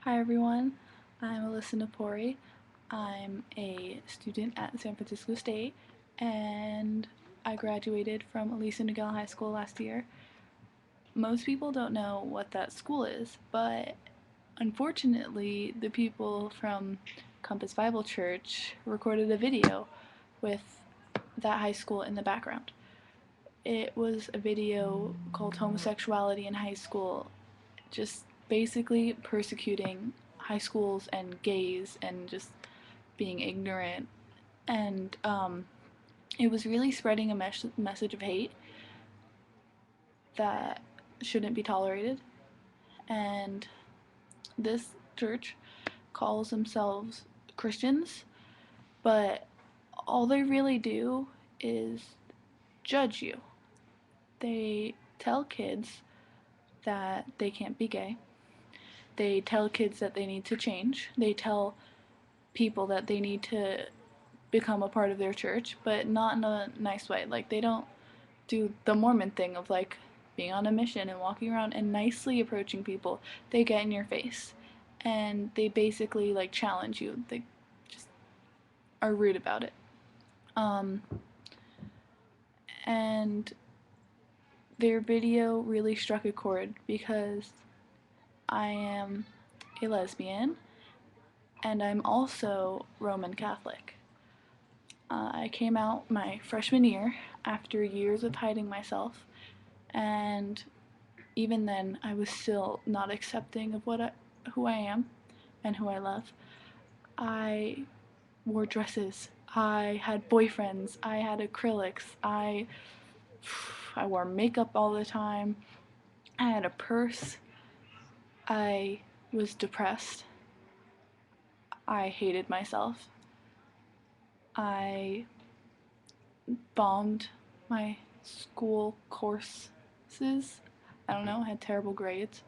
Hi everyone, I'm Alyssa Napori. I'm a student at San Francisco State and I graduated from Aliso Niguel High School last year. Most people don't know what that school is, but unfortunately, the people from Compass Bible Church recorded a video with that high school in the background. It was a video called Homosexuality in High School, just basically persecuting high schools and gays and just being ignorant. And it was really spreading a message of hate that shouldn't be tolerated. And this church calls themselves Christians, but all they really do is judge you. They tell kids that they can't be gay. They tell kids that they need to change. They tell people that they need to become a part of their church, but not in a nice way. Like, they don't do the Mormon thing of like being on a mission and walking around and nicely approaching people. They get in your face and they basically like challenge you. They just are rude about it. Um, and their video really struck a chord because I am a lesbian and I'm also Roman Catholic. I came out my freshman year after years of hiding myself, and even then, I was still not accepting of who I am and who I love. I wore dresses. I had boyfriends. I had acrylics. I wore makeup all the time. I had a purse. I was depressed. I hated myself. I bombed my school courses. I don't know, I had terrible grades.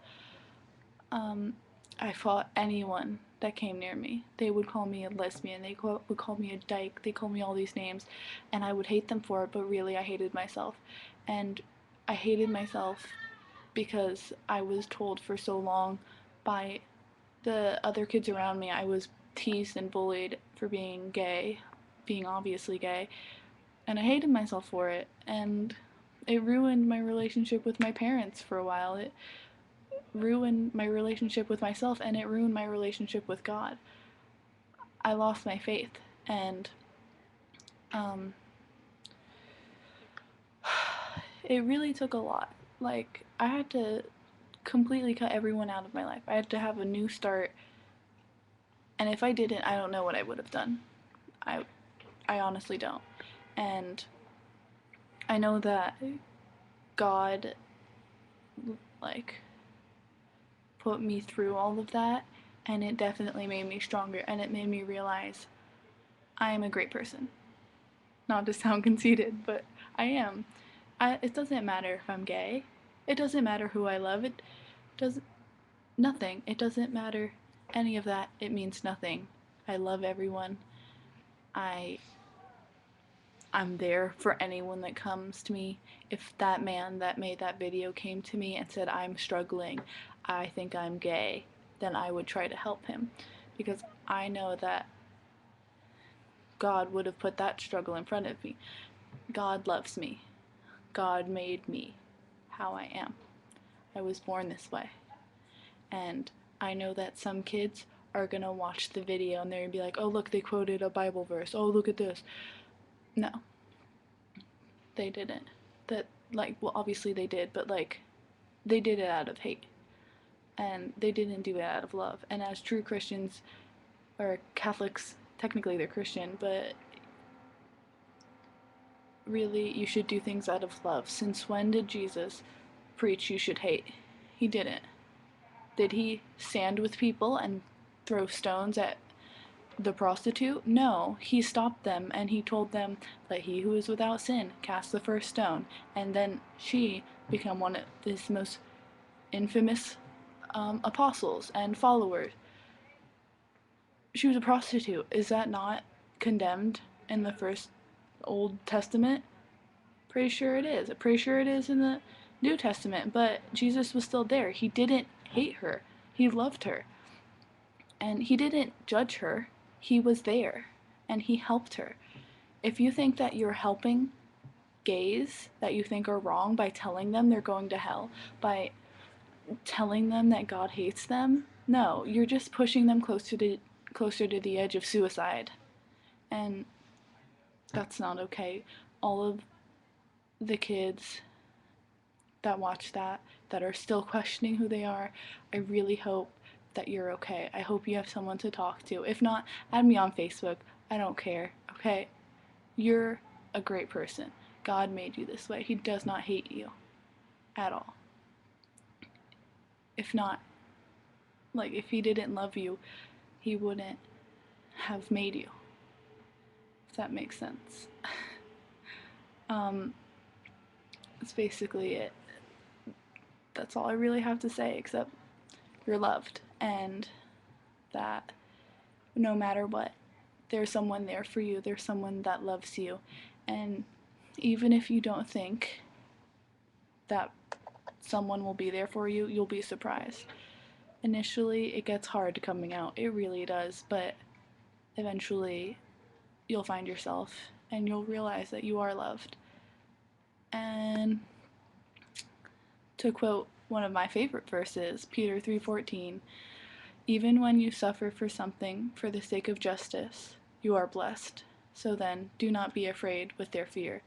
Um, I fought anyone that came near me. They would call me a lesbian, would call me a dyke, they called me all these names, and I would hate them for it, but really I hated myself. And I hated myself because I was told for so long by the other kids around me I was teased and bullied for being gay, being obviously gay, and I hated myself for it, and it ruined my relationship with my parents for a while. It ruined my relationship with myself and it ruined my relationship with God. I lost my faith, and um, it really took a lot. Like, I had to completely cut everyone out of my life. I had to have a new start, and if I didn't, I don't know what I would have done. I, I honestly don't. And I know that God, like, put me through all of that, and it definitely made me stronger, and it made me realize I am a great person. Not to sound conceited, but I am. It doesn't matter if I'm gay. It doesn't matter who I love. It doesn't. Nothing. It doesn't matter any of that. It means nothing. I love everyone. I I'm there for anyone that comes to me. If that man that made that video came to me and said I'm struggling, I think I'm gay, then I would try to help him because I know that God would have put that struggle in front of me. God loves me. God made me how I am. I was born this way. And I know that some kids are gonna watch the video and they're gonna be like, oh, look, they quoted a Bible verse. Oh, look at this. No, they didn't. That, like, well, obviously they did, but, like, they did it out of hate. And they didn't do it out of love. And as true Christians, or Catholics, technically they're Christian, but really you should do things out of love. Since when did Jesus preach you should hate? He didn't. Did he stand with people and throw stones at the prostitute? No, he stopped them and he told them, let he who is without sin cast the first stone. And then she became one of his most infamous apostles and followers. She was a prostitute. Is that not condemned in the first Old Testament? Pretty sure it is. Pretty sure it is in the New Testament. But Jesus was still there. He didn't hate her. He loved her. And he didn't judge her. He was there and he helped her. If you think that you're helping gays that you think are wrong by telling them they're going to hell, by telling them that God hates them, no, you're just pushing them closer to the edge of suicide. And that's not okay. All of the kids that watch that are still questioning who they are, I really hope that you're okay. I hope you have someone to talk to. If not, add me on Facebook. I don't care, okay? You're a great person. God made you this way. He does not hate you at all. If not, like, if he didn't love you, he wouldn't have made you. If that makes sense. That's basically it. That's all I really have to say, except you're loved, and that no matter what, there's someone there for you, there's someone that loves you, and even if you don't think that someone will be there for you, you'll be surprised. Initially, it gets hard coming out, it really does, but eventually you'll find yourself and you'll realize that you are loved. And to quote one of my favorite verses, Peter 3:14, even when you suffer for something for the sake of justice, you are blessed. So then, do not be afraid with their fear,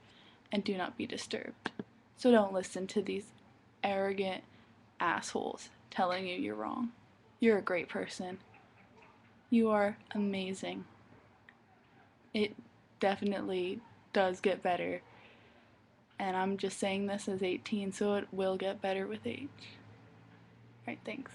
and do not be disturbed. So don't listen to these arrogant assholes telling you you're wrong. You're a great person. You are amazing. It definitely does get better. And I'm just saying this as 18, so it will get better with age. Alright, thanks.